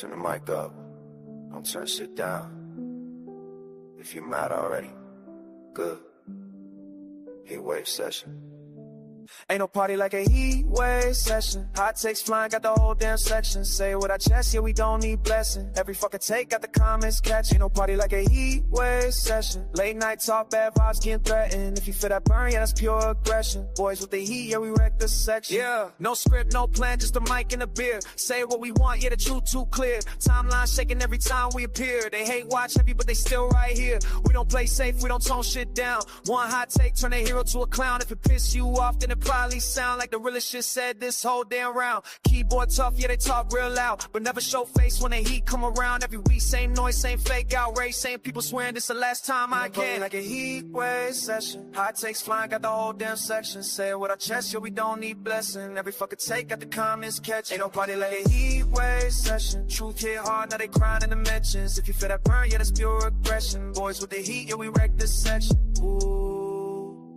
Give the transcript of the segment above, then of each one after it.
Turn the mic up. Don't turn shit down. If you're mad already, good. Heat wave session. Ain't no party like a heat wave session. Hot takes flying, got the whole damn section. Say it with our chest, yeah, we don't need blessing. Every fucking take, got the comments catch. Ain't no party like a heat wave session. Late night talk, bad vibes getting threatened. If you feel that burn, yeah, that's pure aggression. Boys with the heat, yeah, we wreck the section. Yeah, no script, no plan, just a mic and a beer. Say what we want, yeah, the truth too clear. Timeline shaking every time we appear. They hate watch heavy, but they still right here. We don't play safe, we don't tone shit down. One hot take, turn a hero to a clown. If it piss you off, then it probably sound like the realest shit said this whole damn round. Keyboard tough, yeah, they talk real loud, but never show face when the heat come around. Every week, same noise, same fake outrage, same people swearing this the last time I can. Like a heat wave session. Hot takes flying, got the whole damn section. Say it with our chest, yeah, we don't need blessing. Every fucking take, got the comments catch. Ain't nobody like a heat wave session. Truth hit hard, now they crying in the mentions. If you feel that burn, yeah, that's pure aggression. Boys with the heat, yeah, we wreck this section. Ooh.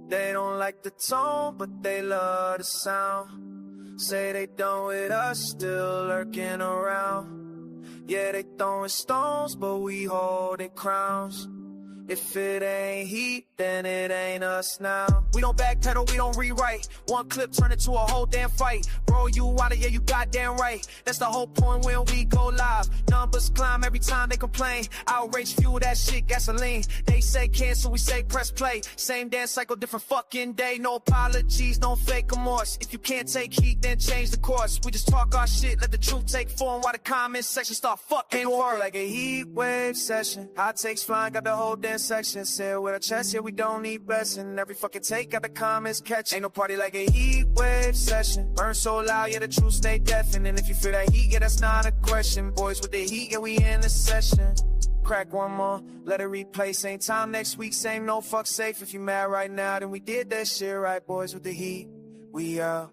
They don't like the tone, but they love the sound. Say they done with us, still lurking around. Yeah, they throwing stones, but we holding crowns. If it ain't heat, then it ain't us now. We don't backpedal, we don't rewrite. One clip turn into a whole damn fight. Bro, you out of here, you goddamn right. That's the whole point when we go live. Numbers climb every time they complain. Outrage fuel, that shit, gasoline. They say cancel, we say press play. Same dance cycle, different fucking day. No apologies, no fake remorse. If you can't take heat, then change the course. We just talk our shit, let the truth take form. While the comment section start fucking war. Like a heat wave session. Hot takes flying, got the whole damn section. Say it with our chest, yeah, we don't need blessing. Every fucking take, got the comments catch. Ain't no party like a heat wave session. Burn so loud, yeah, the truth stay deafening. And if you feel that heat, yeah, that's not a question. Boys with the heat, yeah, we in the session. Crack one more, let it replay. Same time next week, same no fuck safe. If you mad right now, then we did that shit right. Boys with the heat, we out.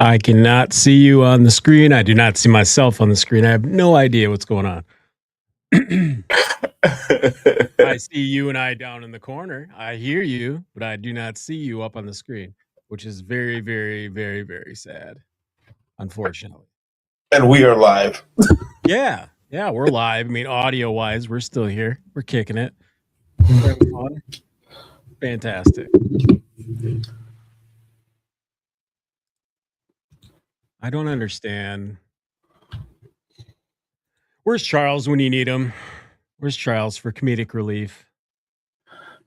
I cannot see you on the screen. I do not see myself on the screen. I have no idea what's going on. I see you and I down in the corner. I hear you, but I do not see you up on the screen, which is very, very, very, very sad, unfortunately. And we are live. Yeah, we're live. I mean, audio-wise, we're still here. We're kicking it. We're having fun. Fantastic. I don't understand. Where's Charles when you need him? Where's Charles for comedic relief?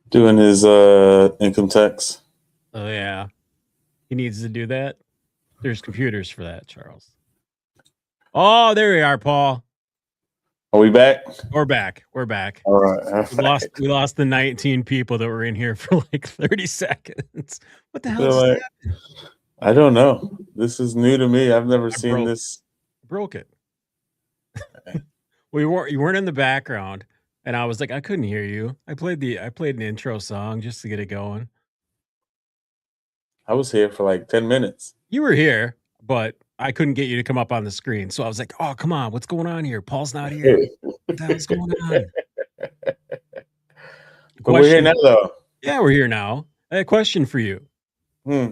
Doing his income tax. Oh yeah, he needs to do that. There's computers for that, Charles. Oh, there we are, Paul. Are we back? We're back. We're back. All right. All We lost right. we lost the 19 people that were in here for like 30 seconds. What the hell Feel just like- happened? I don't know. This is new to me. I've never I seen this. broke it. You weren't in the background, and I was like, I couldn't hear you. I played an intro song just to get it going. I was here for like 10 minutes. You were here, but I couldn't get you to come up on the screen. So I was like, oh, come on, what's going on here? Paul's not here. What the hell's going on? But we're here now, though. Yeah, we're here now. I had a question for you. Hmm.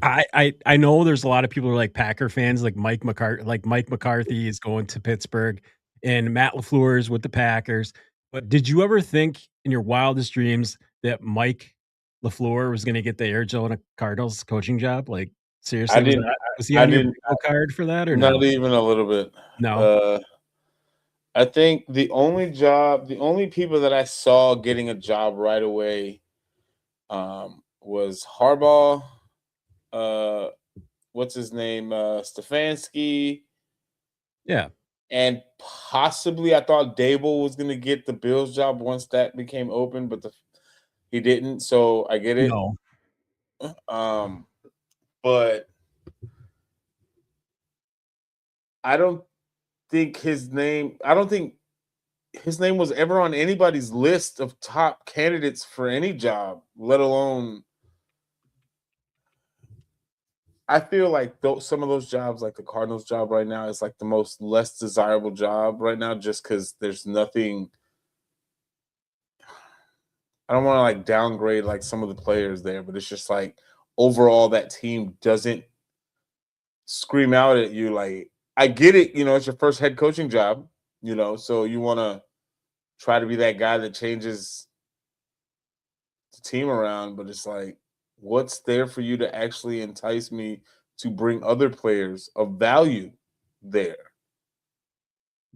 I know there's a lot of people who are like Packer fans, like Mike McCarthy is going to Pittsburgh and Matt LaFleur is with the Packers. But did you ever think in your wildest dreams that Mike LaFleur was going to get the Arizona Cardinals coaching job? Like seriously, was he on your bingo card for that or not even a little bit? No. I think the only people that I saw getting a job right away was Harbaugh. What's his name? Stefanski. Yeah. And possibly I thought Dable was going to get the Bills job once that became open, but he didn't. So I get it. No. But I don't think his name was ever on anybody's list of top candidates for any job, let alone. I feel like some of those jobs, like the Cardinals job right now, is like the most less desirable job right now, just because there's nothing. I don't want to like downgrade like some of the players there, but it's just like overall that team doesn't scream out at you. Like, I get it, it's your first head coaching job, so you want to try to be that guy that changes the team around, but it's like, what's there for you to actually entice me to bring other players of value there?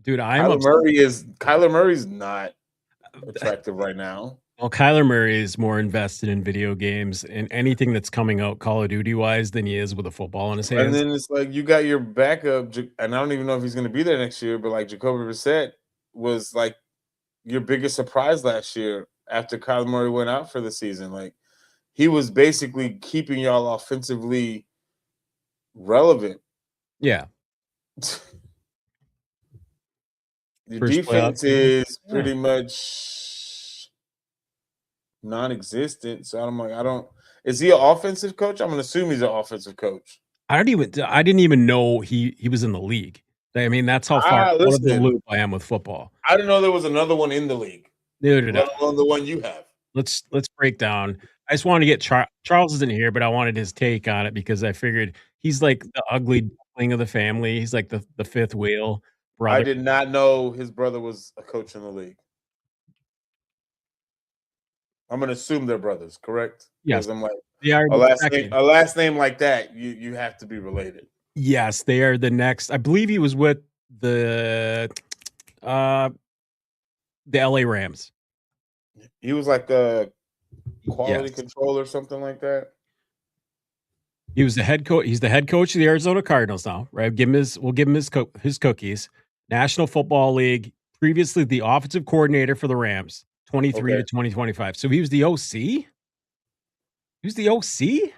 Dude, Kyler Murray's not attractive right now. Well, Kyler Murray is more invested in video games and anything that's coming out Call of Duty wise than he is with a football in his hands. And then it's like you got your backup, and I don't even know if he's going to be there next year, but like Jacoby Brissett was like your biggest surprise last year after Kyler Murray went out for the season. Like, he was basically keeping y'all offensively relevant. Yeah. Your defense is pretty much non-existent. So I'm like, is he an offensive coach? I'm going to assume he's an offensive coach. I didn't even know he was in the league. I mean, that's how far out of the loop I am with football. I didn't know there was another one in the league. Neither did I. Let alone the one you have. Let's break down. I just wanted to get Charles isn't here, but I wanted his take on it because I figured he's like the ugly duckling of the family. He's like the fifth wheel brother. I did not know his brother was a coach in the league. I'm going to assume they're brothers, correct? Yes. I'm like, they are a last name like that, you have to be related. Yes, they are the next. I believe he was with the LA Rams. He was like a quality control or something like that. He was the head coach. He's the head coach of the Arizona Cardinals now, right? We'll give him his cookies. National Football League, previously the offensive coordinator for the Rams, 23 to 2025. So he was the OC? He was the OC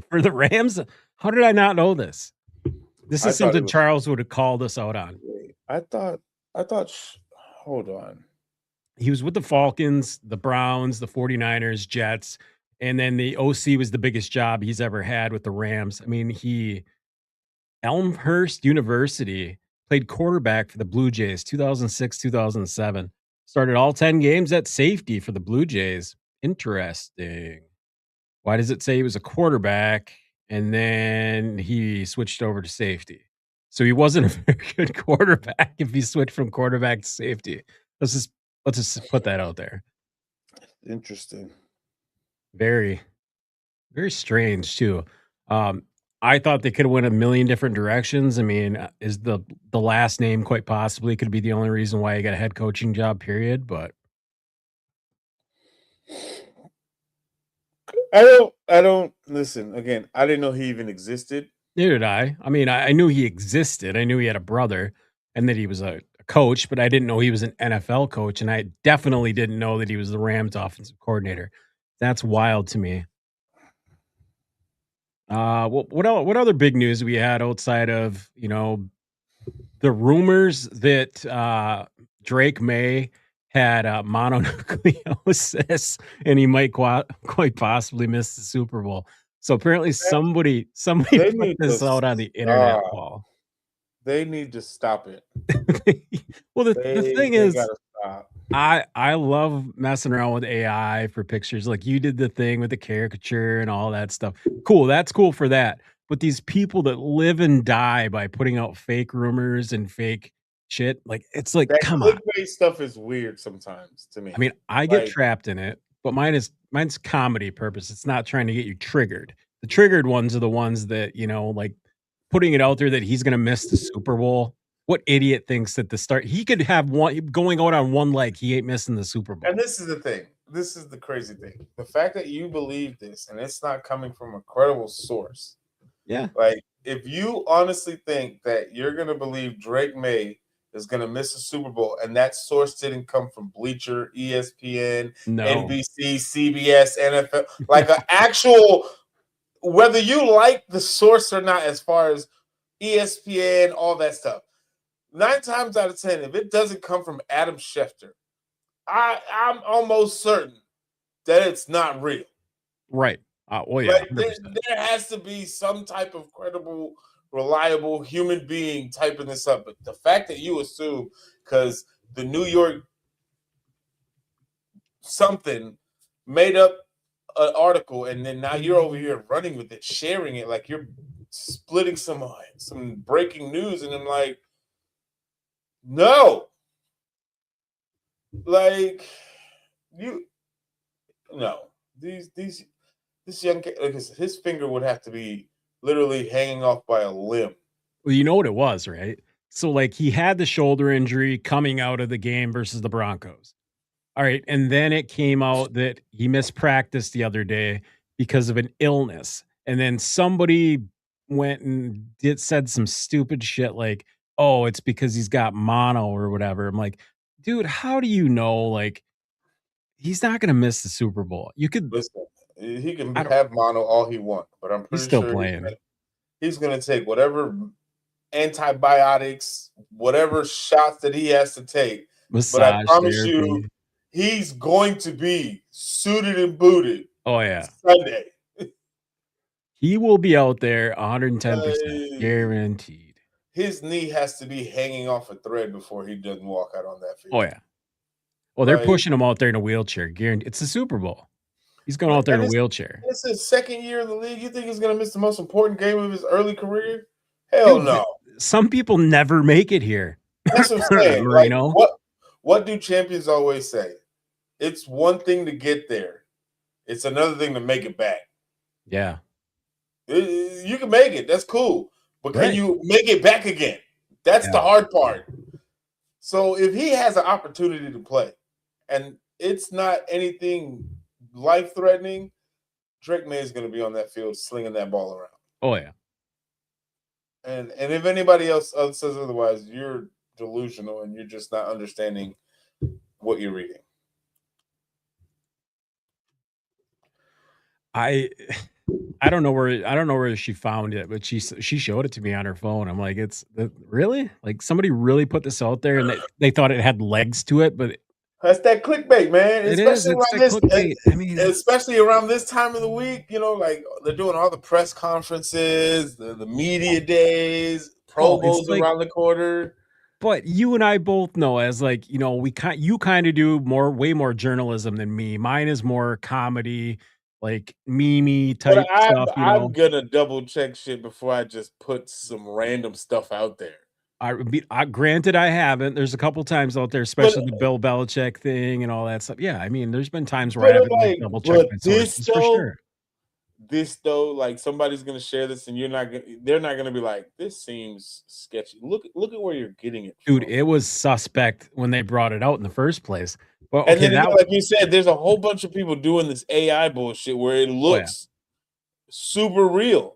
for the Rams? How did I not know this? This is something Charles would have called us out on. I thought, hold on. He was with the Falcons, the Browns, the 49ers, Jets, and then the OC was the biggest job he's ever had with the Rams. I mean, Elmhurst University played quarterback for the Blue Jays, 2006, 2007. Started all 10 games at safety for the Blue Jays. Interesting. Why does it say he was a quarterback and then he switched over to safety? So he wasn't a very good quarterback if he switched from quarterback to safety. Let's just put that out there. Interesting. Very, very strange too. I thought they could have went a million different directions. I mean, is the last name quite possibly could be the only reason why he got a head coaching job, period. But I don't listen again. I didn't know he even existed. Neither did I. I mean, I knew he existed. I knew he had a brother and that he was a coach, but I didn't know he was an NFL coach, and I definitely didn't know that he was the Rams offensive coordinator. That's wild to me. What other big news we had outside of, the rumors that Drake May had mononucleosis and he might quite possibly miss the Super Bowl. So apparently somebody They put need to this out on the internet, stop. Paul. They need to stop it. Well, the thing They is, gotta stop. I love messing around with AI for pictures. Like you did the thing with the caricature and all that stuff. Cool, that's cool for that. But these people that live and die by putting out fake rumors and fake shit, like it's like, That come on. clickbait stuff is weird sometimes to I me. mean, I get Like, trapped in it, but mine's comedy purpose. It's not trying to get you triggered. The triggered ones are the ones that, like putting it out there that he's gonna miss the Super Bowl. What idiot thinks that the start he could have one going out on one leg, he ain't missing the Super and Bowl. this is the thing. This is the crazy thing. The fact that you believe this and it's not coming from a credible source. Yeah. Like, if you honestly think that you're gonna believe Drake May is gonna miss a Super Bowl, and that source didn't come from Bleacher, ESPN, No. NBC, CBS, NFL, like an actual, whether you like the source or not, as far as ESPN, all that stuff. 9 times out of 10, if it doesn't come from Adam Schefter, I'm almost certain that it's not real. Right. Well, yeah, Like, 100%. there has to be some type of credible, reliable human being typing this up. But the fact that you assume because the New York something made up an article, and then now you're over here running with it, sharing it like you're splitting some breaking news, and I'm like, no, like you, no, these this young kid, like his finger would have to be literally hanging off by a limb. Well, you know what it was, right? So, like, he had the shoulder injury coming out of the game versus the Broncos. All right, and then it came out that he missed practice the other day because of an illness, and then somebody went and said some stupid shit like, "Oh, it's because he's got mono or whatever." I'm like, "Dude, how do you know, like, he's not gonna miss the Super Bowl?" You could Listen, he can I don't have mono all he wants, but I'm he's pretty still sure playing. he's gonna take whatever antibiotics, whatever shots that he has to take. But I Massage promise you, therapy. he's going to be suited and booted Oh, yeah. Sunday. He will be out there 110% Like, guaranteed. his knee has to be hanging off a thread before he doesn't walk out on that Oh, field. yeah. Well, they're Like, pushing him out there in a wheelchair, guaranteed. It's the Super Bowl. He's going out there in and a it's, whelchair. it's his second year in the league. You think he's gonna miss the most important game of his early career? Hell Dude, no. some people never make it here. That's what I'm saying. Like, Marino. what do champions always say? It's one thing to get there. It's another thing to make it back. Yeah. You can make it. That's cool. But can Right. you make it back again? That's the Yeah. hard part. So if he has an opportunity to play and it's not anything life threatening, Drake May is going to be on that field slinging that ball around. Oh, yeah. And if anybody else says otherwise, you're delusional and you're just not understanding what you're reading. I don't know where she found it, but she showed it to me on her phone. I'm like, really? Like somebody really put this out there and they thought it had legs to it, but That's that clickbait, man. it is. It's that clickbait. I mean, Especially around this time of the week, like they're doing all the press conferences, the media days, Pro it's Bowls like, around the quarter. but you and I both know, as like, you kind of do way more journalism than me. Mine is more comedy, like meme But type stuff. I'm gonna double check shit before I just put some random stuff out there. Granted, I haven't. There's a couple times out there, But especially the Bill Belichick thing and all that stuff. Yeah, I mean, there's been times where I but haven't like like, double checked but my sources for sure. this though, like somebody's gonna share this, and they're not gonna be like, this seems sketchy. Look at where you're getting it Dude, from. it was suspect when they brought it out in the first place. Well, And okay, then that again, like you said, there's a whole bunch of people doing this AI bullshit where it oh, yeah. looks super real.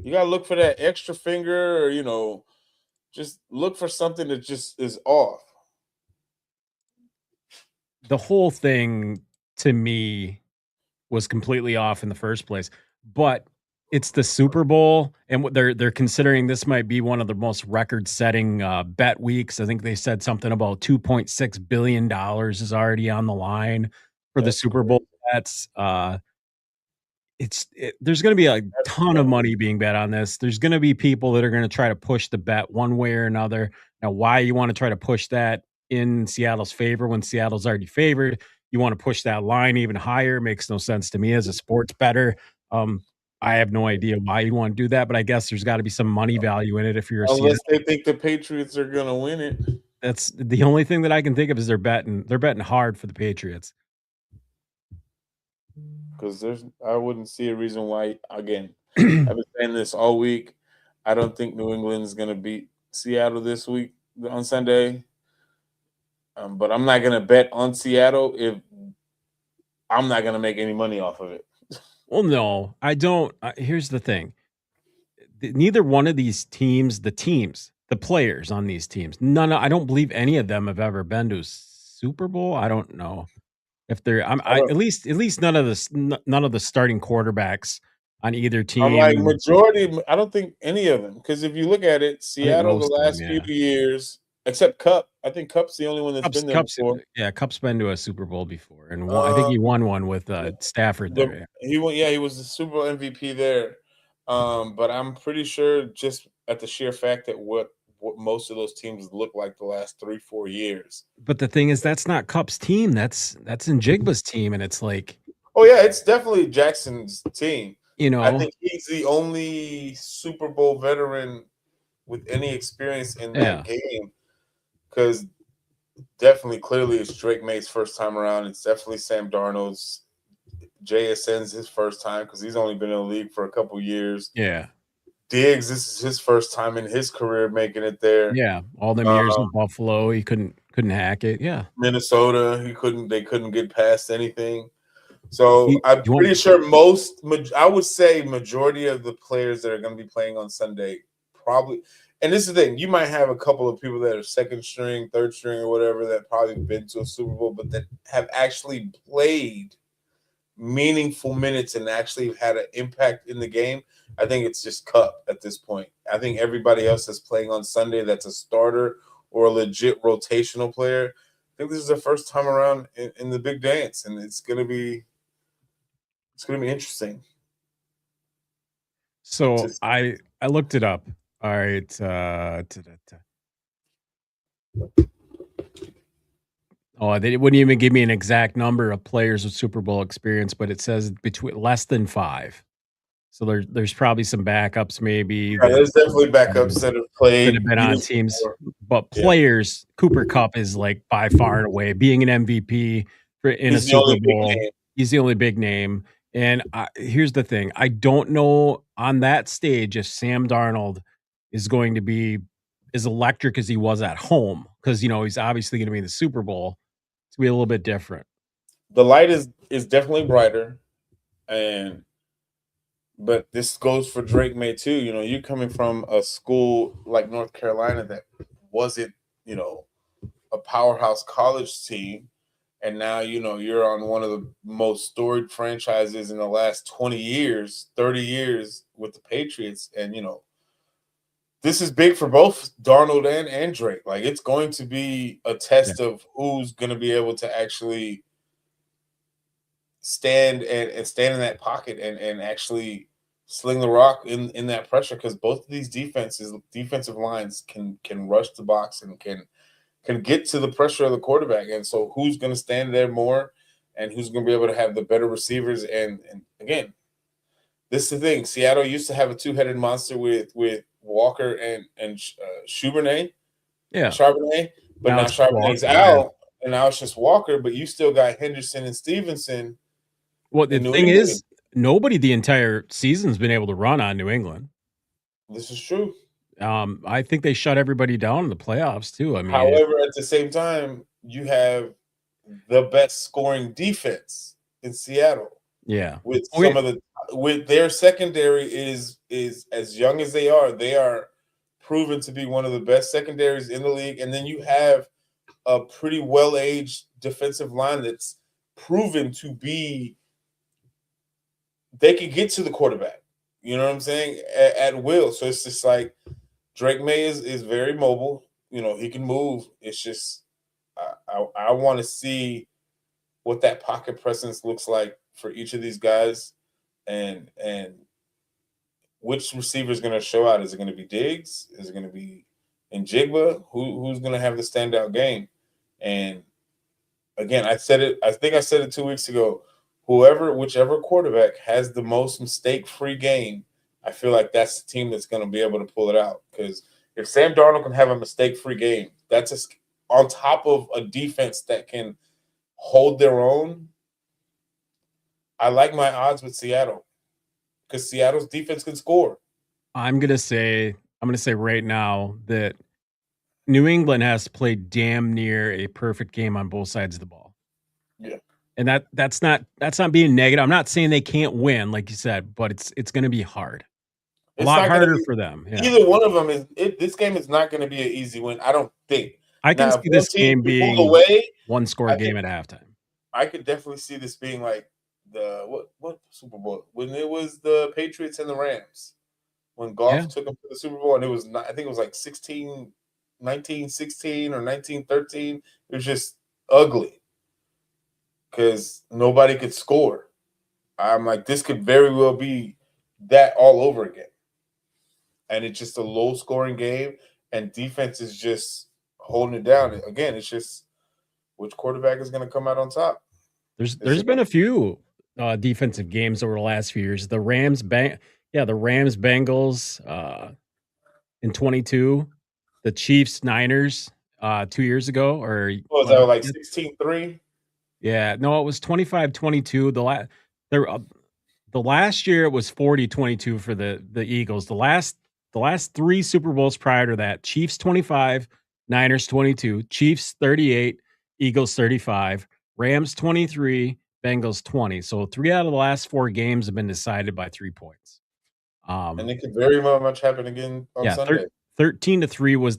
You gotta look for that extra finger, or just look for something that just is off. The whole thing to me was completely off in the first place, but it's the Super Bowl, and what they're considering this might be one of the most record-setting, bet weeks. I think they said something about $2.6 billion is already on the line for the That's Super Bowl crazy. bets. There's gonna be a That's ton of nuts. money being bet on this. There's gonna be people that are gonna try to push the bet one way or another. Now, why you wanna try to push that in Seattle's favor when Seattle's already favored, you wanna push that line even higher, makes no sense to me as a sports bettor. Um, I have no idea why you wanna do that, but I guess there's gotta be some money value in it if you're a Seattle. Unless they think the Patriots are gonna win it, That's the only thing that I can think of is they're betting hard for the Patriots. because I wouldn't see a reason why. Again, I've been saying this all week. I don't think New England is gonna beat Seattle this week on Sunday. But I'm not gonna bet on Seattle if I'm not gonna make any money off of it. Well, no, I don't. Here's the thing. Neither one of these teams, the players on these teams, I don't believe any of them have ever been to a Super Bowl. I don't know if they're I don't. at least none of the starting quarterbacks on either I'm like team. majority. I don't think any of them, because if you look at it, I think Seattle the most of them, last few yeah. years, except Cup. I think Cup's the only one that's been there Cups, before. yeah, Cup's been to a Super Bowl before, and I think he Um, won one with Stafford the there. Yeah. he went. Yeah, he was the Super Bowl MVP there. But I'm pretty sure just at the sheer fact that what most of those teams look like the last 3-4 years. But the thing is, that's not Cup's team. That's Njigba's team, and it's like, Oh yeah, it's definitely Jackson's team. you I know, think he's the only Super Bowl veteran with any experience in that yeah, game, because definitely, clearly, it's Drake May's first time around. It's definitely Sam Darnold's. JSN's his first time because he's only been in the league for a couple years. yeah. Diggs, this is his first time in his career making it there. Yeah, all them years Um, in Buffalo, he couldn't hack it. Yeah. Minnesota, they couldn't get past anything. So You I'm you want pretty sure I would say majority of the players that are going to be playing on Sunday probably. And this is the thing: you might have a couple of people that are second string, third string, or whatever that probably been to a Super Bowl, but that have actually played meaningful minutes and actually had an impact in the game. I think it's just Cup at this point. I think everybody else that's playing on Sunday that's a starter or a legit rotational player. I think this is the first time around in the big dance, and it's gonna be interesting. so To I looked it up. All right, oh, they wouldn't even give me an exact number of players with Super Bowl experience, but it says between less than 5. So there's probably some backups maybe Yeah, there's definitely backups that have that have played been on even teams, before. but Yeah, players, Cooper Cup is like by far and away being an MVP in a he's the Super only big Bowl. name. He's the only big name. And here's the thing: I don't know on that stage if Sam Darnold is going to be as electric as he was at home because he's obviously going to be in the Super Bowl. It's gonna be a little bit different. The light is definitely brighter, and but this goes for Drake May too. You're coming from a school like North Carolina that wasn't, a powerhouse college team, and now you're on one of the most storied franchises in the last 20 years, 30 years with the Patriots, and this is big for both Darnold and Drake. Like, it's going to be a Yeah. test of who's going to be able to actually stand and stand in that pocket and actually sling the rock in that pressure, because both of these defensive lines can rush the box and can get to the pressure of the quarterback. And so who's going to stand there more, and who's going to be able to have the better receivers? And again, this is the thing: Seattle used to have a two-headed monster with Walker and Charbonnet, Yeah. Charbonnet, but Now now it's just Charbonnet's Walker. Yeah. out, and now it's just Walker. But you still got Henderson and Stevenson Well, the in New thing England. is, nobody the entire season's been able to run on New England. This is true. I think they shut everybody down in the playoffs too. I mean, However, at the same time, you have the best scoring defense in Seattle yeah. with Oh, yeah. with their secondary is as young as they are. They are proven to be one of the best secondaries in the league, and then you have a pretty well-aged defensive line that's proven to be they can get to the quarterback. You know what I'm saying? At will. So it's just like Drake May is very mobile. You know, he can move. It's just I want to see what that pocket presence looks like for each of these guys, and which receiver is going to show out. Is it going to be Diggs? Is it going to be Njigba? Who's going to have the standout game? And again, I said it. I think I said it 2 weeks ago. Whichever quarterback has the most mistake-free game, I feel like that's the team that's going to be able to pull it out. Because if Sam Darnold can have a mistake-free game, that's on top of a defense that can hold their own. I like my odds with Seattle because Seattle's defense can score. I'm gonna say right now that New England has played damn near a perfect game on both sides of the ball. Yeah. And that's not being negative. I'm not saying they can't win, like you said, but it's gonna be hard. A lot harder for them. Yeah. Either one of them this game is not going to be an easy win. I don't think. I can Now, if see one this team game can pull being away, one score game at halftime. I could definitely see this being like the what Super Bowl when it was the Patriots and the Rams when Goff took them to the Super Bowl and it was not, I think it was like 19-16 or 19-13. It was just ugly because nobody could score. I'm like, this could very well be that all over again. And it's just a low scoring game and defense is just holding it down. Again, it's just which quarterback is going to come out on top. There's been a few defensive games over the last few years. The Rams Bengals in 22, the Chiefs Niners 2 years ago or was that like 16-3? Yeah, no, it was 25-22. The last year it was 40-22 for the Eagles. The last 3 Super Bowls prior to that, Chiefs 25, Niners 22, Chiefs 38, Eagles 35, Rams 23, Bengals 20. So 3 out of the last 4 games have been decided by 3 points. And it could very much happen again on Sunday. 13-3 was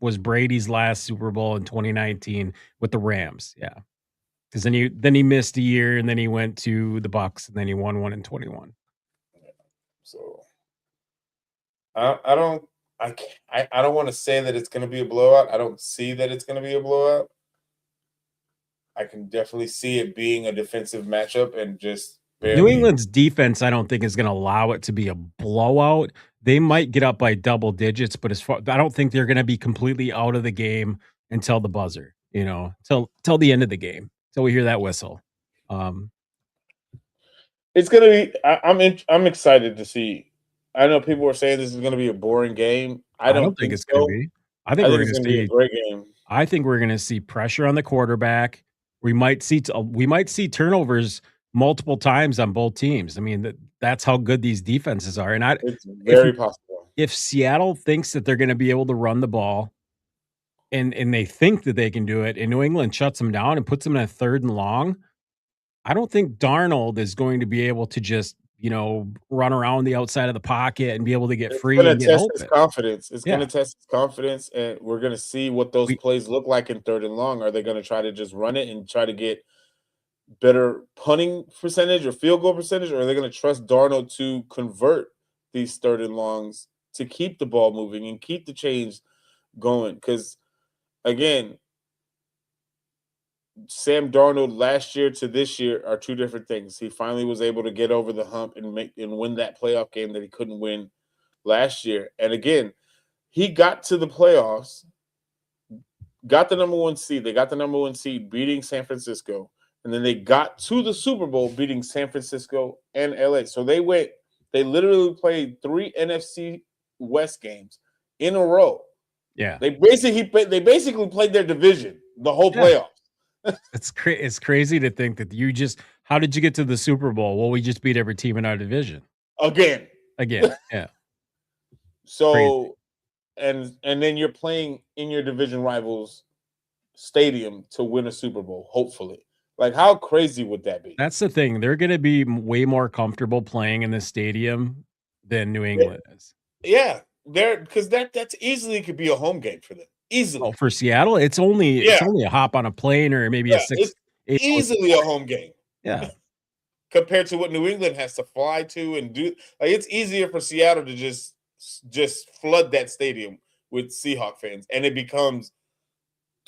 was Brady's last Super Bowl in 2019 with the Rams. Yeah. Because then he missed a year and then he went to the Bucks and then he won one in 21. Yeah. So I don't want to say that it's going to be a blowout. I don't see that it's going to be a blowout. I can definitely see it being a defensive matchup and just barely. New England's defense, I don't think is going to allow it to be a blowout. They might get up by double digits, but I don't think they're going to be completely out of the game until the buzzer. Till the end of the game, till we hear that whistle. It's gonna be. I'm excited to see. I know people are saying this is going to be a boring game. I don't think it's so. going to be. I think we're going to see a great game. I think we're going to see pressure on the quarterback. We might see turnovers multiple times on both teams. I mean, that's how good these defenses are. And it's very possible. If Seattle thinks that they're going to be able to run the ball and they think that they can do it, and New England shuts them down and puts them in a 3rd and long, I don't think Darnold is going to be able to just, run around the outside of the pocket and be able to get free and get open. His confidence. It's going to test his confidence, and we're going to see what those plays look like in 3rd and long. Are they going to try to just run it and try to get better punting percentage or field goal percentage, or are they going to trust Darnold to convert these 3rd and longs to keep the ball moving and keep the chains going? Because, again, Sam Darnold last year to this year are 2 different things. He finally was able to get over the hump and win that playoff game that he couldn't win last year. And again, he got to the playoffs, got the number 1 seed. They got the number 1 seed beating San Francisco. And then they got to the Super Bowl beating San Francisco and LA. So they literally played 3 NFC West games in a row. Yeah. They basically played their division the whole playoff. It's crazy to think that how did you get to the Super Bowl? Well, we just beat every team in our division. Again. Yeah. So and then you're playing in your division rivals stadium to win a Super Bowl, hopefully. Like, how crazy would that be? That's the thing. They're going to be way more comfortable playing in the stadium than New Yeah, England is. yeah, there because that's easily could be a home game for them. Oh, Easily. for Seattle, it's Yeah, only a hop on a plane or maybe a yeah. It's 6 8 hour easily a home game Yeah. compared to what New England has to fly to and do. Like, it's easier for Seattle to just flood that stadium with Seahawk fans, and it becomes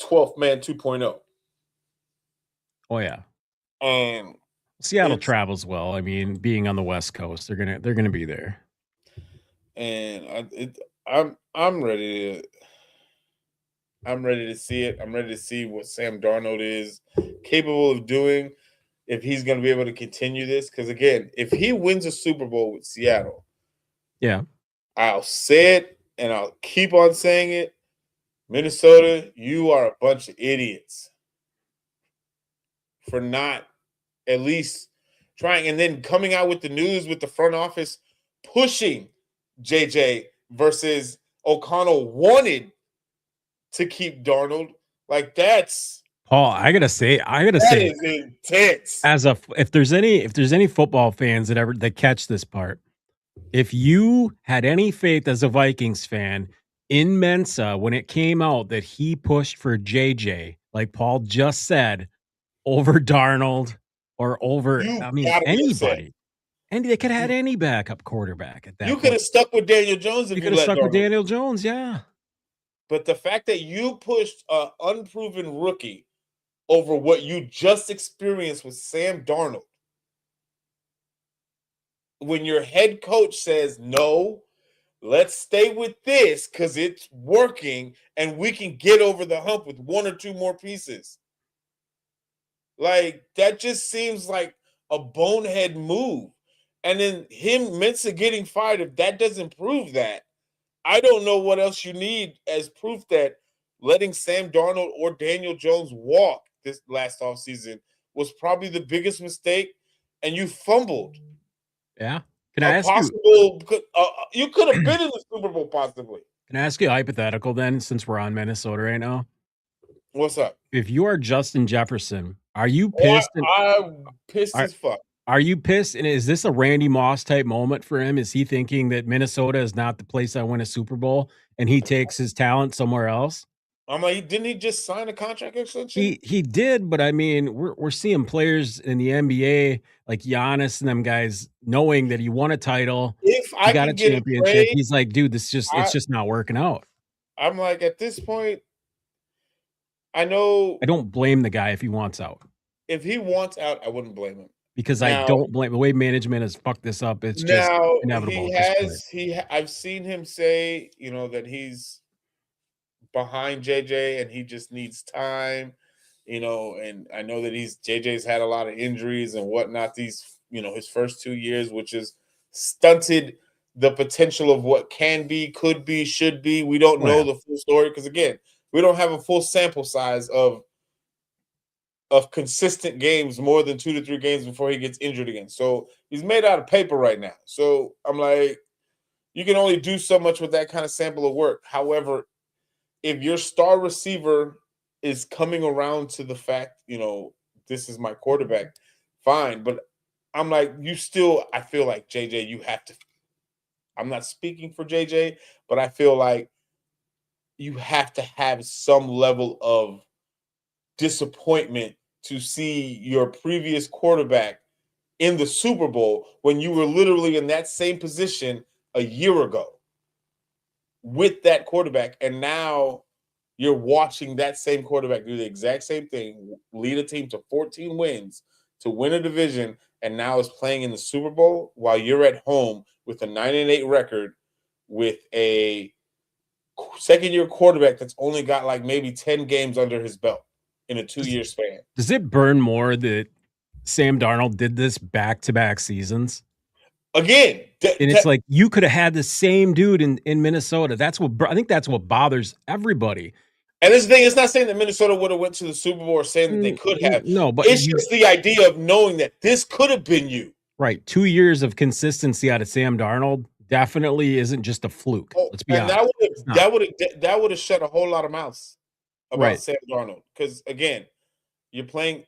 12th man 2.0. Oh yeah. And Seattle it's travels well. I mean, being on the West Coast, they're gonna be there. and I'm ready to see it. I'm ready to see what Sam Darnold is capable of doing, if he's going to be able to continue this. Because again, if he wins a Super Bowl with Seattle, Yeah. I'll say it and I'll keep on saying it. Minnesota, you are a bunch of idiots for not at least trying, and then coming out with the news with the front office pushing JJ versus O'Connell wanted to keep Darnold. Like, that's Paul, I gotta that say, is intense. if there's any football fans that catch this part, if you had any faith as a Vikings fan in Mensa when it came out that he pushed for JJ, like Paul just said, over Darnold or over, You I mean, gotta be upset. anybody, and they could have had any backup quarterback at You that could point. have stuck with Daniel Jones if You you could have let stuck with Darnold. Daniel Jones, yeah. But the fact that you pushed an unproven rookie over what you just experienced with Sam Darnold, when your head coach says, no, let's stay with this because it's working and we can get over the hump with one or two more pieces. Like, that just seems like a bonehead move. And then Mensa getting fired, if that doesn't prove that, I don't know what else you need as proof that letting Sam Darnold or Daniel Jones walk this last offseason was probably the biggest mistake, and you fumbled Yeah. Can I a ask you possible. You could have been in the Super Bowl possibly. can I ask you a hypothetical then, since we're on Minnesota right now? What's up? If you are Justin Jefferson, are you Oh, pissed and I'm pissed are as fuck. are you pissed? And is this a Randy Moss type moment for him? Is he thinking that Minnesota is not the place I win a Super Bowl and he takes his talent somewhere else? I'm like, didn't he just sign a contract extension? He did, but I mean, we're seeing players in the NBA like Giannis and them guys knowing that he won a title, If he I got a can get a championship. trade, He's like, dude, it's I, just not working out. I'm like, at this point, I know I don't blame the guy if he wants out if he wants out, I wouldn't blame him. because I Now, don't blame the way management has fucked this up. It's just inevitable he at this point. has I've seen him say, that he's behind JJ and he just needs time, and I know that JJ's had a lot of injuries and whatnot these, his first 2 years, which has stunted the potential of what can be, could be, should be. We don't Oh know yeah. the full story because, again, we don't have a full sample size of consistent games, more than 2 to 3 games before he gets injured again. So he's made out of paper right now. So I'm like, you can only do so much with that kind of sample of work. However, if your star receiver is coming around to the fact, this is my quarterback, fine. But I'm like, I feel like JJ, you have to. I'm not speaking for JJ, but I feel like you have to have some level of disappointment to see your previous quarterback in the Super Bowl when you were literally in that same position a year ago with that quarterback. And now you're watching that same quarterback do the exact same thing, lead a team to 14 wins, to win a division, and now is playing in the Super Bowl while you're at home with a 9-8 record with a second-year quarterback that's only got like maybe 10 games under his belt in a 2-year span. Does it burn more that Sam Darnold did this back-to-back seasons? Again, And it's like you could have had the same dude in Minnesota. I think that's what bothers everybody. and this thing, it's not saying that Minnesota would have went to the Super Bowl or saying that they could have. No, but it's just the idea of knowing that this could have been you. Right. 2 years of consistency out of Sam Darnold definitely isn't just a fluke. Oh, Let's be and honest. that would have shut a whole lot of mouths about Right. Sam Darnold. Because again, you're playing.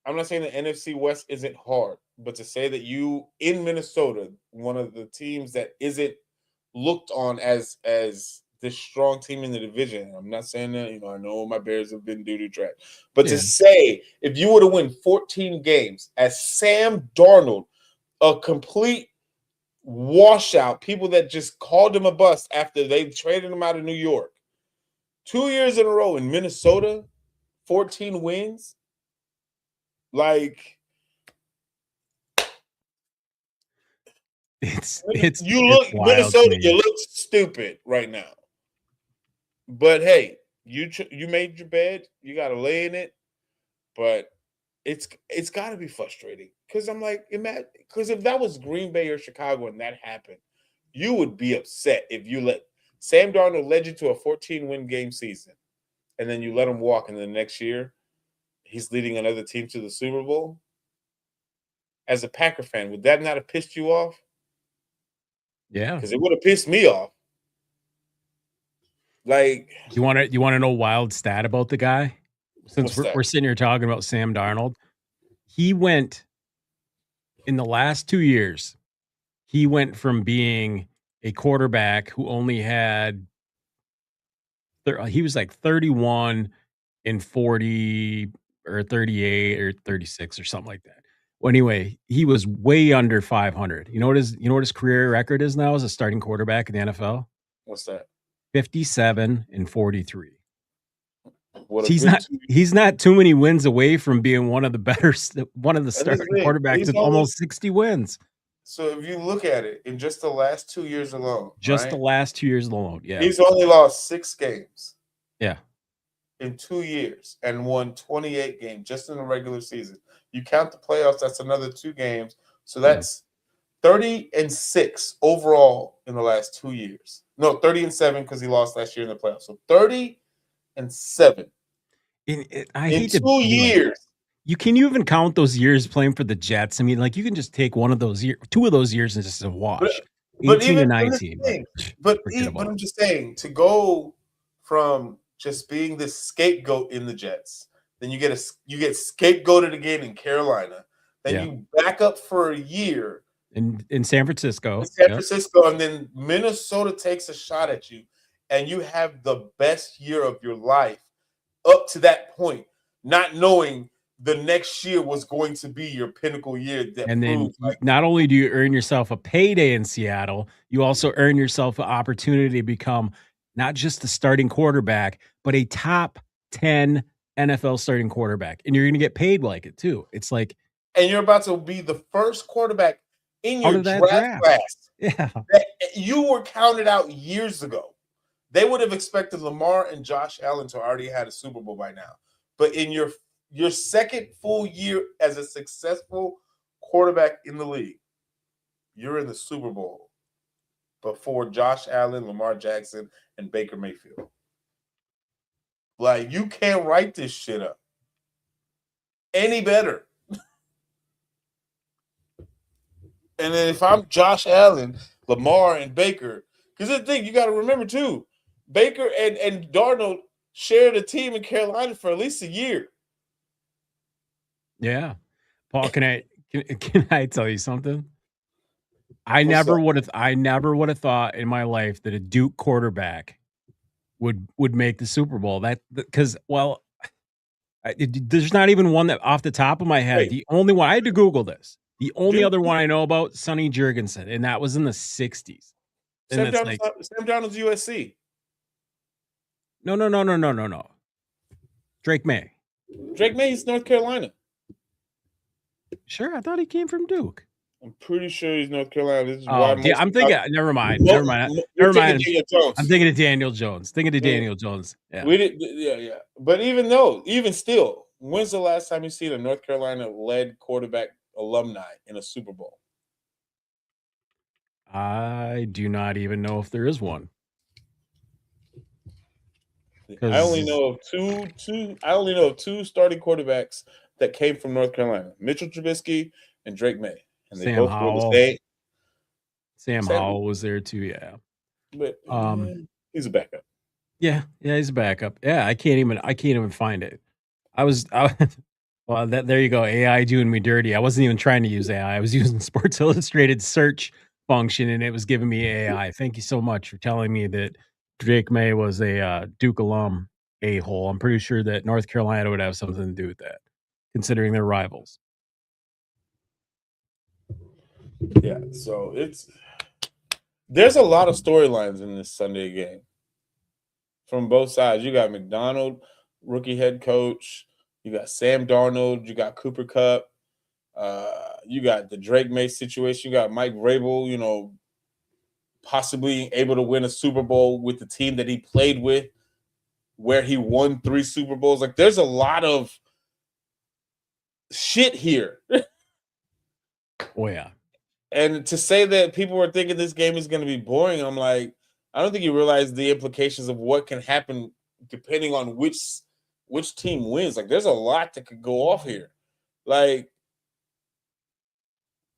I'm not saying the NFC West isn't hard, but to say that you in Minnesota, one of the teams that isn't looked on as the strong team in the division. I'm not saying that, I know my Bears have been doo-doo trash. But to say if you were to win 14 games as Sam Darnold, a complete washout, people that just called him a bust after they traded him out of New York. 2 years in a row in Minnesota, 14 wins. Like It's wild to Minnesota, me. you look stupid right now. But hey, you made your bed, you got to lay in it. But it's got to be frustrating because I'm like, because if that was Green Bay or Chicago and that happened, you would be upset if you let Sam Darnold led you to a 14-win game season, and then you let him walk, and the next year he's leading another team to the Super Bowl. As a Packer fan, would that not have pissed you off? Yeah. Because it would have pissed me off. Like, you want to know a wild stat about the guy? Since we're sitting here talking about Sam Darnold, he went in the last 2 years. He went from being a quarterback who only had he was like 31 and 40 or 38 or 36 or something like that. Well, anyway, he was way under 500. You know what his career record is now as a starting quarterback in the NFL? What's that? 57 and 43. What a He's good not too many wins away from being one of the starting quarterbacks with almost 60 wins. So if you look at it in just the last 2 years alone, Just the last 2 years alone, yeah. He's only lost 6 games. Yeah. In 2 years and won 28 games just in the regular season. You count the playoffs, that's another 2 games. So that's 30-6 overall in the last 2 years. No, 30-7 because he lost last year in the playoffs. So 30-7 in in 2 years. You can you even count those years playing for the Jets? I mean, like you can just take one of those years, 2 of those years, and just a wash. 18 and 19. But I'm just saying to go from just being this scapegoat in the Jets, then you get scapegoated again in Carolina. Then you back up for a year in San Francisco. And then Minnesota takes a shot at you, and you have the best year of your life up to that point, not knowing the next year was going to be your pinnacle year. And then not only do you earn yourself a payday in Seattle, you also earn yourself an opportunity to become not just the starting quarterback, but a top 10 NFL starting quarterback. And you're going to get paid like it too. It's like, and you're about to be the first quarterback in your draft class. Yeah. That you were counted out years ago. They would have expected Lamar and Josh Allen to already had a Super Bowl by now. But in your second full year as a successful quarterback in the league, you're in the Super Bowl before Josh Allen, Lamar Jackson, and Baker Mayfield. Like, you can't write this shit up any better. And then if I'm Josh Allen, Lamar, and Baker, because the thing you got to remember too, Baker and Darnold shared a team in Carolina for at least a year. Yeah. Paul, can I tell you something? I never would have thought in my life that a Duke quarterback would make the Super Bowl. Because there's not even one that off the top of my head. Wait. The only one I had to Google this. The only other one I know about, Sonny Jurgensen, and that was in the 60s. Sam Darnold's USC. No. Drake May. Drake May's North Carolina. Sure, I thought he came from Duke. I'm pretty sure he's North Carolina. This is I'm thinking. Never mind. I'm thinking of Daniel Jones. Yeah. We did. Yeah. But even still, when's the last time you seen a North Carolina-led quarterback alumni in a Super Bowl? I do not even know if there is one. I only know of two starting quarterbacks that came from North Carolina: Mitchell Trubisky and Drake May, and they both were the same. Sam Sadly, Howell was there too. Yeah. but Um, he's a backup. yeah, he's a backup. Yeah, I can't even find it. I well, that there you go. AI doing me dirty. I wasn't even trying to use AI. I was using Sports Illustrated search function, and it was giving me AI. Thank you so much for telling me that Drake May was a Duke alum a hole. I'm pretty sure that North Carolina would have something to do with that, considering they're rivals. Yeah, so there's a lot of storylines in this Sunday game from both sides. You got McDonald, rookie head coach. You got Sam Darnold. You got Cooper Cup. You got the Drake May situation. You got Mike Vrabel, possibly able to win a Super Bowl with the team that he played with, where he won 3 Super Bowls. Like, there's a lot of shit here. Oh yeah, And to say that people were thinking this game is going to be boring, I'm like, I don't think you realize the implications of what can happen depending on which team wins. Like, there's a lot that could go off here. Like,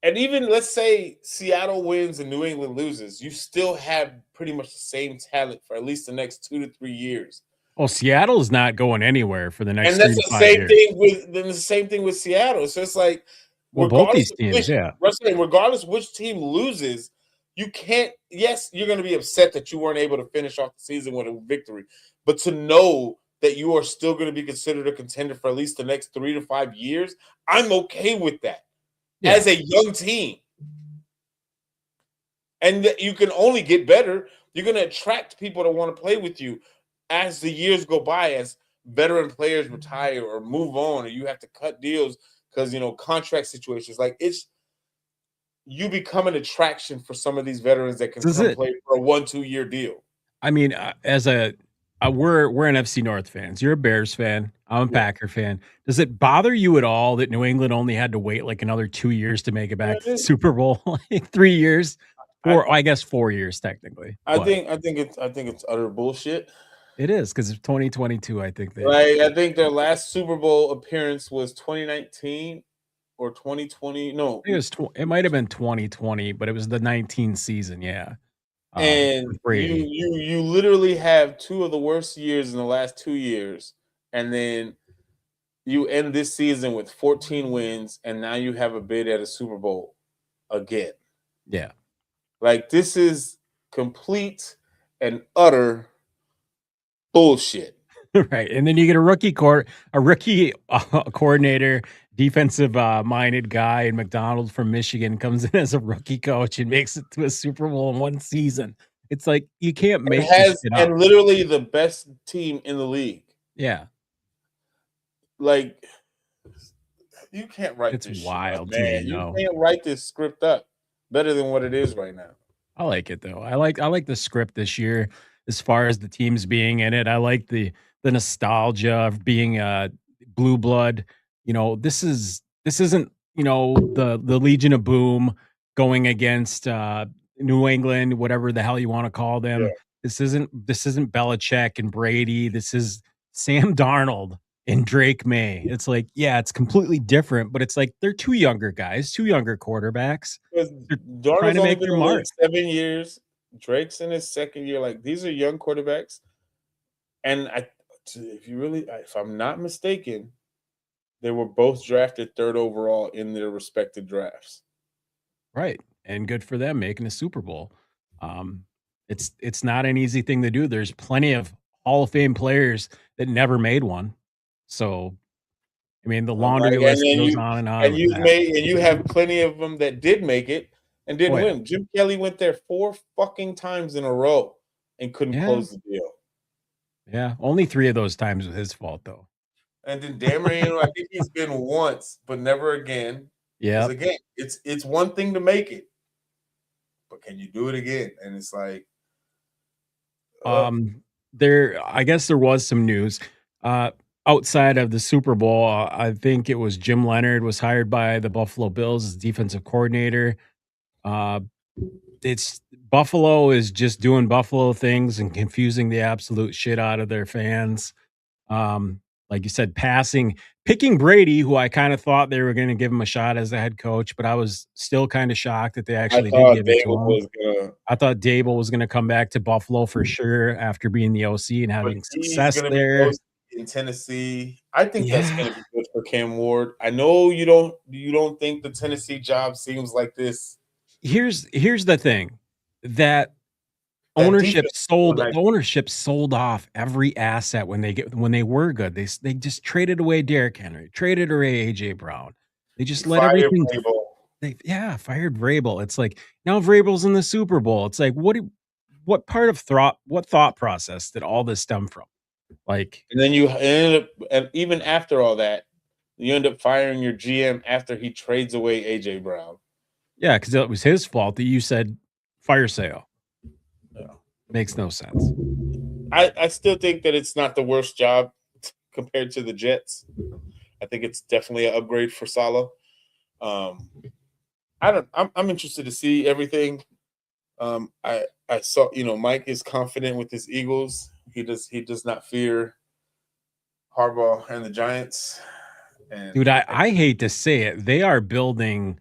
and even let's say Seattle wins and New England loses, you still have pretty much the same talent for at least the next 2 to 3 years. well, Seattle's not going anywhere for the next And three that's to the five same years. thing with Seattle. So it's like, Well, both regardless these of teams, which, yeah. regardless which team loses, you can't. Yes, you're going to be upset that you weren't able to finish off the season with a victory, but to know that you are still going to be considered a contender for at least the next 3 to 5 years, I'm okay with that Yeah. as a young team. And that you can only get better. You're going to attract people that want to play with you as the years go by, as veteran players retire or move on, or you have to cut deals because contract situations. Like, you become an attraction for some of these veterans that can This is come it. play for a 1-2 year deal. I mean, we're NFC North fans. You're a Bears fan. I'm a Yeah. Packer fan. Does it bother you at all that New England only had to wait like another 2 years to make it Yeah, back to the Super Bowl? Like 3 years? I, 4 I guess 4 years technically, I but think I think it's utter bullshit. it is because it's 2022, I think that Like, I think their last Super Bowl appearance was 2019 or 2020. No, it might have been 2020, but it was the 19 season, yeah, and with you Brady. you you literally have 2 of the worst years in the last 2 years, and then you end this season with 14 wins, and now you have a bid at a Super Bowl again. Yeah. Like, this is complete and utter bullshit. Right, and then you get a rookie coordinator, defensive, minded guy, and McDonald from Michigan comes in as a rookie coach and makes it to a Super Bowl in 1 season. It's like, you can't And make this has shit up. and literally the best team in the league. Yeah, Like, you can't write it's this shit up, wild to me, man. You no. can't write this script up better than what it is right now. I like it though. I like the script this year as far as the teams being in it. I like the nostalgia of being a blue blood. This isn't, the Legion of Boom going against New England, whatever the hell you want to call Yeah. them. This isn't Belichick and Brady. This is Sam Darnold and Drake May. It's like, yeah, it's completely different, but it's like they're two younger guys, two younger quarterbacks. Because They're trying Darnold's to only make been their in the league mark. 7 years. Drake's in his second year. Like, these are young quarterbacks. And if I'm not mistaken, they were both drafted third overall in their respective drafts. Right, and good for them making a Super Bowl. Um, it's not an easy thing to do. There's plenty of Hall of Fame players that never made one. So, I mean, the I'm like, laundry list goes on and on with that. and you have plenty of them that did make it and Oh, didn't yeah. win. Jim Kelly went there 4 fucking times in a row and couldn't Yeah, close the deal. yeah. Only 3 of those times was his fault, though. And then Dan Marino, I think he's been once, but never again. Because Yep. again, it's one thing to make it, but can you do it again? And it's like, uh, I guess there was some news, uh, outside of the Super Bowl. I think it was Jim Leonard was hired by the Buffalo Bills as defensive coordinator. Uh, it's Buffalo is just doing Buffalo things and confusing the absolute shit out of their fans. Um, like you said, picking Brady, who I kind of thought they were going to give him a shot as a head coach, but I was still kind of shocked that they I actually did thought give it to Dable him. was gonna, I thought Dable was going to come back to Buffalo for sure after being the OC and but having he's success gonna be there. close in Tennessee. I think that's Yeah. gonna be good for Cam Ward. I know you don't think the Tennessee job seems like this. Here's the thing that That defense is doing the nice. ownership sold off every asset when they were good. They just traded away Derrick Henry, traded away AJ Brown. They They just let fired everything Vrabel. fired Vrabel. It's like now Vrabel's in the Super Bowl. It's like what thought process did all this stem from? Like, And then you end up, and even after all that, you end up firing your GM after he trades away AJ Brown. yeah, because it was his fault that you said fire sale. Yeah. Makes no sense. I still think that it's not the worst job compared to the Jets. I think it's definitely an upgrade for Saleh. I'm interested to see everything. I saw, Mike is confident with his Eagles. He does not fear Harbaugh and the Giants. Dude, And I hate to say it. They are building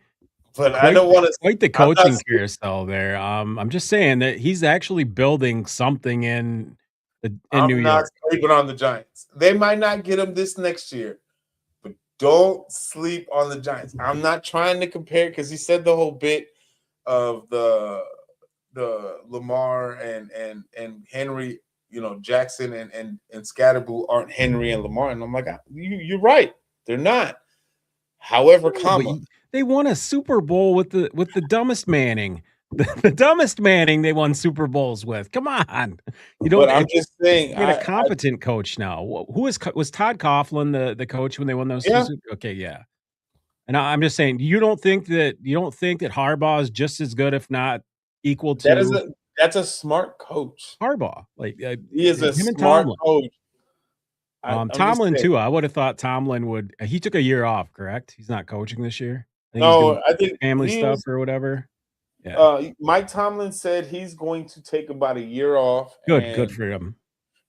but I don't want to. quite the I'm not. coaching carousel there. I'm just saying that he's actually building something in New I'm not York. sleeping on the Giants. They might not get them this next year, but don't sleep on the Giants. I'm not trying to compare because he said the whole bit of the Lamar and Henry, Jackson and Scatterboo aren't Henry and Lamar, and I'm like, you're right, they're not. However, No, but they won a Super Bowl with the dumbest Manning. The dumbest Manning they won Super Bowls with. Come on. You but don't I'm just saying, you get a competent coach now. Who was Todd Coughlin the coach when they won those two yeah, Okay, yeah. And I'm just saying, you don't think that Harbaugh is just as good, if not equal to that's a smart coach. Harbaugh? Like He is a him and smart Tomlin. coach. I'm just Tomlin saying. too. I would have thought Tomlin would. He took a year off, correct? He's not coaching this year. I think he's No, doing I think family he stuff was. or whatever. Yeah, Mike Tomlin said he's going to take about a year off, good and for him.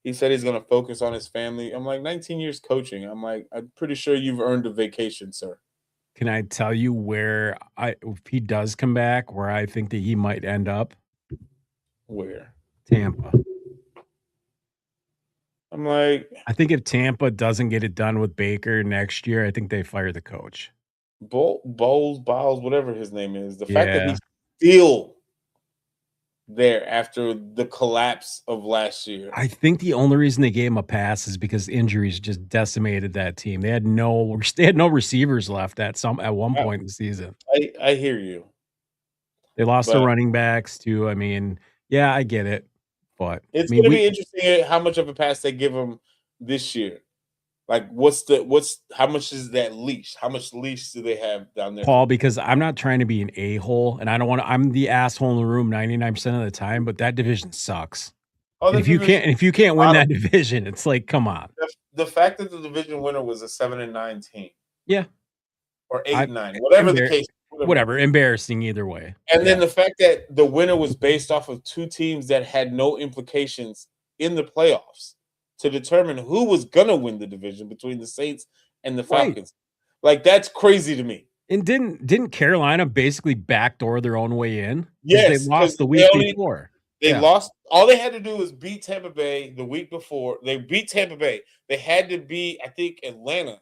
he said he's going to focus on his family. I'm like, 19 years coaching. I'm like, I'm pretty sure you've earned a vacation, sir. Can I tell you where if he does come back, where I think that he might end up? Where? Tampa. I'm like, I think if Tampa doesn't get it done with Baker next year, I think they fire the coach. Bowles, whatever his name is. The fact that Yeah. he's still there after the collapse of last year. I think the only reason they gave him a pass is because injuries just decimated that team. They had no receivers left at one point in the season. I hear you. They lost the But running backs too. I mean, yeah, I get it. But it's I mean, going to be interesting how much of a pass they give him this year. Like, how much is that leash? How much leash do they have down there? Paul, because I'm not trying to be an a-hole and I don't want to, I'm the asshole in the room 99% of the time, but that division sucks. Oh, And if you can't win that division, it's like, come on. The fact that the division winner was a 7-9 team. Yeah. Or 8-9, whatever the case. Whatever, embarrassing either way. And then the fact that the winner was based off of two teams that had no implications in the playoffs to determine who was going to win the division between the Saints and the Falcons. Right. Like, that's crazy to me. And didn't Carolina basically backdoor their own way in? Yes. They lost the week before. They lost. All they had to do was beat Tampa Bay the week before. They beat Tampa Bay. They had to beat, I think, Atlanta.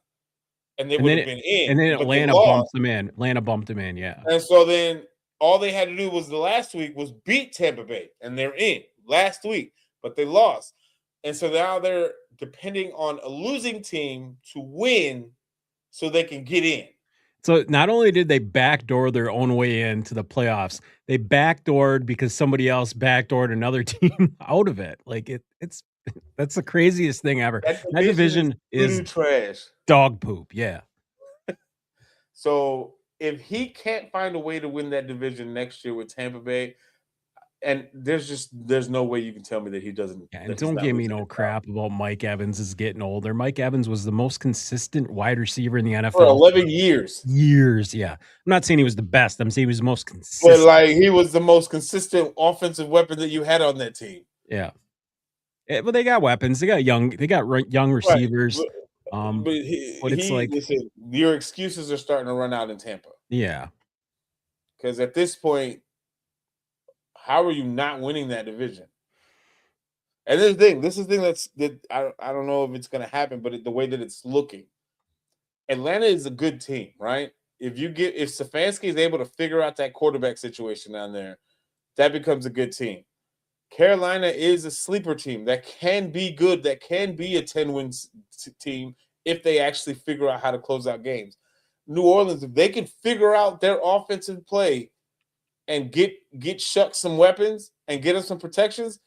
And they would have been in. And then Atlanta bumped them in. Atlanta bumped them in, yeah. And so then all they had to do was the last week was beat Tampa Bay, and they're in last week, but they lost. And so now they're depending on a losing team to win so they can get in. So not only did they backdoor their own way into the playoffs, they backdoored because somebody else backdoored another team out of it. Like it's that's the craziest thing ever. That division is trash. Dog poop, yeah. So if he can't find a way to win that division next year with Tampa Bay, and there's no way you can tell me that he doesn't. Yeah, and don't give me no crap about Mike Evans is getting older. Mike Evans was the most consistent wide receiver in the NFL for 11 years. Yeah. I'm not saying he was the best. I'm saying he was the most consistent. But like he was the most consistent offensive weapon that you had on that team. Yeah. But they got weapons. They got young receivers. Right. But But it's like, listen, your excuses are starting to run out in Tampa. yeah, Because at this point, how are you not winning that division? And this is the thing that I don't know if it's going to happen, but the way that it's looking, Atlanta is a good team, right? If Stefanski is able to figure out that quarterback situation down there, that becomes a good team. Carolina is a sleeper team that can be good, that can be a 10-win team if they actually figure out how to close out games. New Orleans, if they can figure out their offensive play and get Shuck some weapons and get us some protections,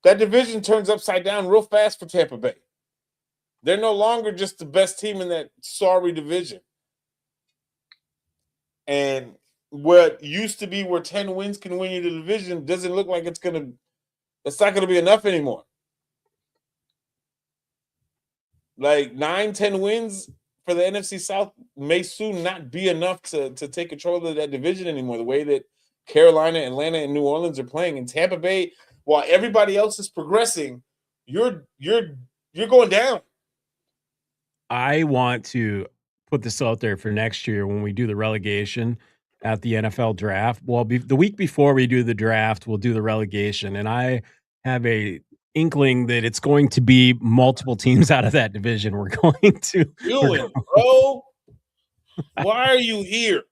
that division turns upside down real fast for Tampa Bay. They're no longer just the best team in that sorry division. And what used to be where 10 wins can win you the division doesn't look like it's not gonna be enough anymore. Like 9-10 wins for the NFC South may soon not be enough to take control of that division anymore. The way that Carolina, Atlanta, and New Orleans are playing, in Tampa Bay, while everybody else is progressing, you're going down. I want to put this out there for next year when we do the relegation at the NFL draft. Well, the week before we do the draft, we'll do the relegation, and I have a inkling that it's going to be multiple teams out of that division. We're going to, Bro. Why are you here?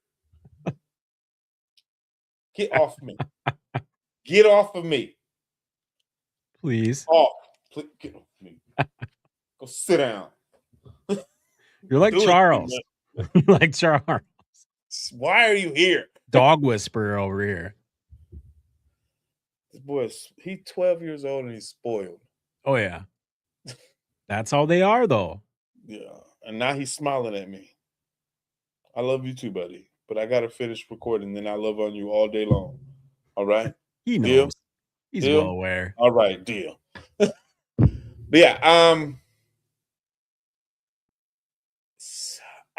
Get off me. Get off of me. Please. Please get off me. Go sit down. You're like Charles. You're like Charles. Why are you here? Dog whisperer over here. This boy, he's 12 years old and he's spoiled. Oh, yeah. That's how they are, though. Yeah. And now he's smiling at me. I love you too, buddy. But I got to finish recording. Then I love on you all day long. All right? He knows. Deal? He's well aware. All right. Deal. But yeah.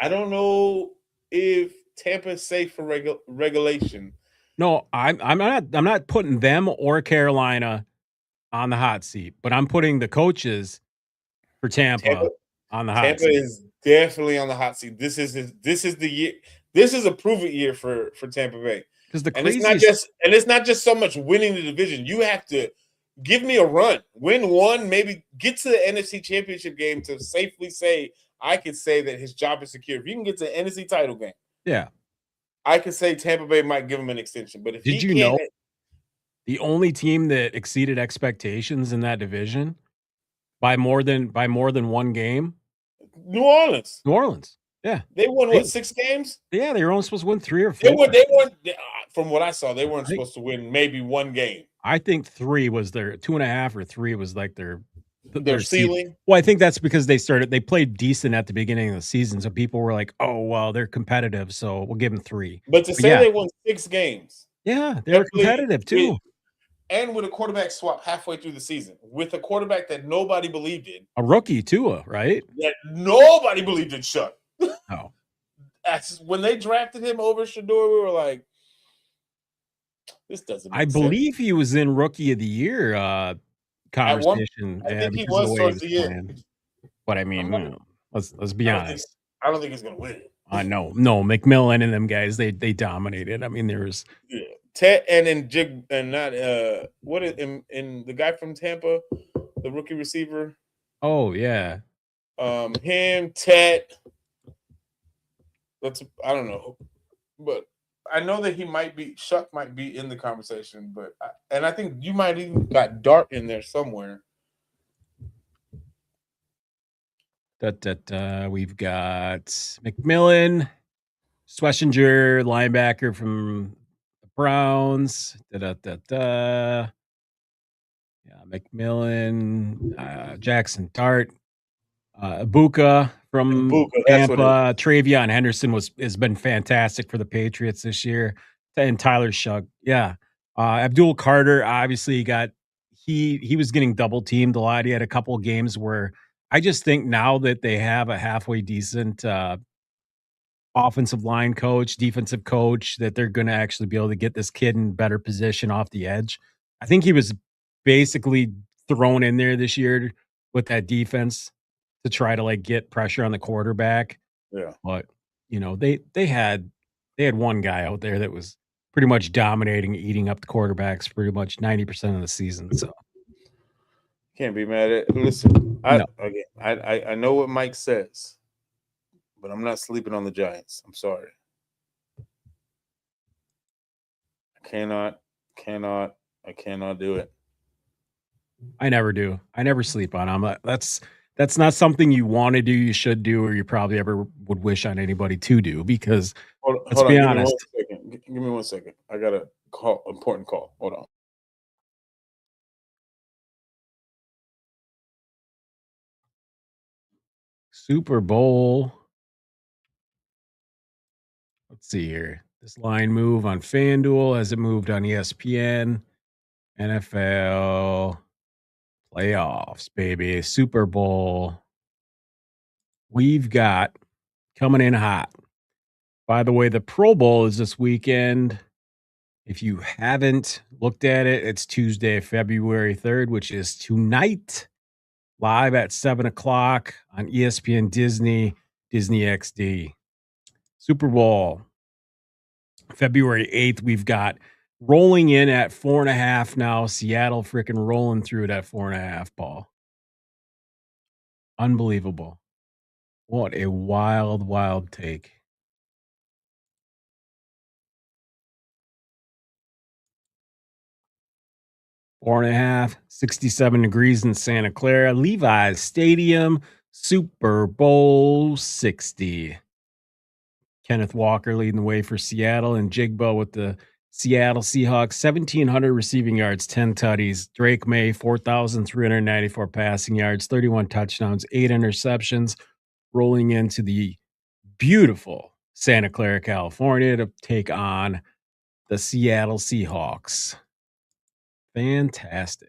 I don't know if Tampa is safe for regulation. No, I'm not putting them or Carolina on the hot seat, but I'm putting the coaches for Tampa on the hot seat. Tampa is definitely on the hot seat. This is the year. This is a prove-it year for Tampa Bay. Because it's not just so much winning the division. You have to give me a run, win one, maybe get to the NFC Championship game to safely say I could say that his job is secure. If you can get to the NFC title game, yeah, I could say Tampa Bay might give him an extension. But if did you know the only team that exceeded expectations in that division by more than one game? New Orleans. Yeah. They won 6 games? Yeah, they were only supposed to win 3 or 4. They won from what I saw, they weren't supposed to win maybe 1 game. I think 3 was their 2.5 or 3 was like their ceiling. Well, I think that's because they played decent at the beginning of the season, so people were like, "Oh, well, they're competitive, so we'll give them 3." But to say they won 6 games, yeah, they were competitive too, and with a quarterback swap halfway through the season, with a quarterback that nobody believed in, a rookie Tua, right? That nobody believed in. Chuck. Oh, when they drafted him over Shador, we were like, "This doesn't." I believe he was in Rookie of the Year conversation. I think he was towards the end. But I mean, let's be honest. I don't think he's going to win it. No, McMillan and them guys, they dominated. I mean, there's Ted and then Jig and not in the guy from Tampa, the rookie receiver. Oh yeah, him, Ted. I don't know, but I know that Shuck might be in the conversation, but I think you might even got Dart in there somewhere. We've got McMillan, Schlesinger, linebacker from the Browns. Yeah, McMillan, Jackson Dart, Ibuka from Tampa. Travion Henderson has been fantastic for the Patriots this year, and Tyler Shuck. Yeah, Abdul Carter obviously he was getting double teamed a lot. He had a couple of games where I just think now that they have a halfway decent offensive line coach, defensive coach, that they're going to actually be able to get this kid in better position off the edge. I think he was basically thrown in there this year with that defense to try to like get pressure on the quarterback. Yeah. But they had one guy out there that was pretty much dominating, eating up the quarterbacks pretty much 90% of the season. So Can't be mad at. Listen, no. I know what Mike says, but I'm not sleeping on the Giants. I'm sorry. I cannot do it. I never do. I never sleep on them. That's not something you want to do, you should do, or you probably ever would wish on anybody to do, because let's Hold be on, honest. give me 1 second. I got a important call. Hold on. Super Bowl. Let's see here. This line move on FanDuel, has it moved on ESPN? NFL playoffs, baby. Super Bowl. We've got coming in hot. By the way, the Pro Bowl is this weekend. If you haven't looked at it, it's Tuesday, February 3rd, which is tonight, live at 7 o'clock on ESPN Disney XD. Super Bowl, February 8th. We've got rolling in at 4.5 now. Seattle freaking rolling through it at 4.5, Paul. Unbelievable. What a wild take. Four and a half, 67 degrees in Santa Clara, Levi's Stadium, Super Bowl 60. Kenneth Walker leading the way for Seattle, and Jigba with the Seattle Seahawks, 1,700 receiving yards, 10 tutties. Drake May, 4,394 passing yards, 31 touchdowns, 8 interceptions, rolling into the beautiful Santa Clara, California to take on the Seattle Seahawks. Fantastic.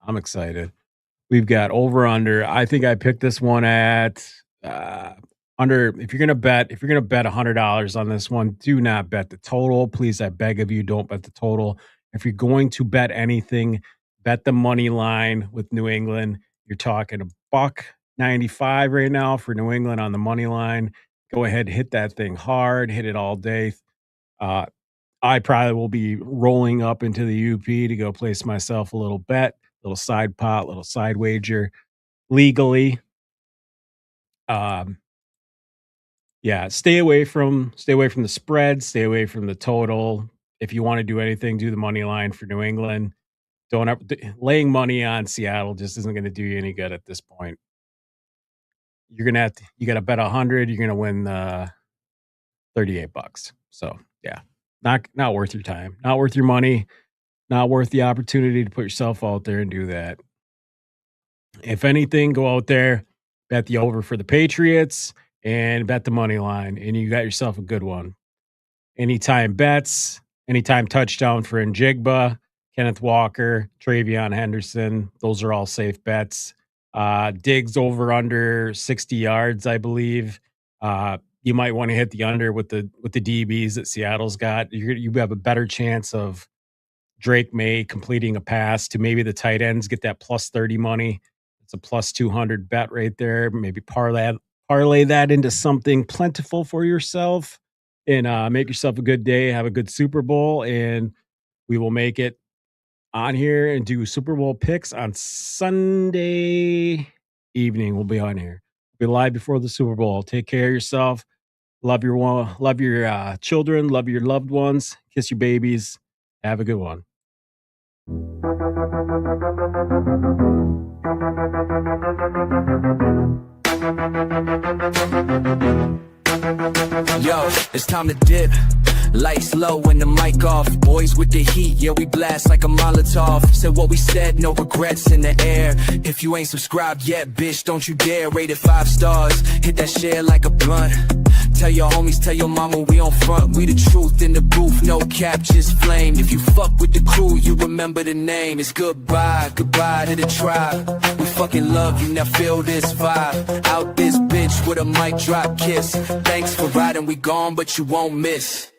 I'm excited. We've got over under. I think I picked this one at under. If you're gonna bet $100 on this one, do not bet the total. Please, I beg of you, don't bet the total. If you're going to bet anything, bet the money line with New England. You're talking $1.95 right now for New England on the money line. Go ahead, hit that thing hard, hit it all day. I probably will be rolling up into the UP to go place myself a little bet, little side pot, little side wager legally. Yeah, stay away from the spread, stay away from the total. If you want to do anything, do the money line for New England. Laying money on Seattle just isn't going to do you any good at this point. You got to bet 100, you're going to win $38. So, yeah. Not worth your time, not worth your money, not worth the opportunity to put yourself out there and do that. If anything, go out there, bet the over for the Patriots and bet the money line, and you got yourself a good one. Anytime bets, anytime touchdown for Njigba, Kenneth Walker, Travion Henderson, those are all safe bets. Diggs over under 60 yards, I believe. You might want to hit the under with the DBs that Seattle's got. You have a better chance of Drake May completing a pass to maybe the tight ends, get that plus 30 money. It's a plus 200 bet right there. Maybe parlay that into something plentiful for yourself and make yourself a good day. Have a good Super Bowl, and we will make it on here and do Super Bowl picks on Sunday evening. We'll be on here. We'll be live before the Super Bowl. Take care of yourself. Love your children. Love your loved ones. Kiss your babies. Have a good one. Yo, it's time to dip. Lights low and the mic off. Boys with the heat, yeah, we blast like a Molotov. Said what we said, no regrets in the air. If you ain't subscribed yet, bitch, don't you dare. Rate it 5 stars, hit that share like a blunt. Tell your homies, tell your mama we on front. We the truth in the booth, no cap, just flame. If you fuck with the crew, you remember the name. It's goodbye, goodbye to the tribe. We fucking love you, now feel this vibe. Out this bitch with a mic drop kiss. Thanks for riding, we gone, but you won't miss.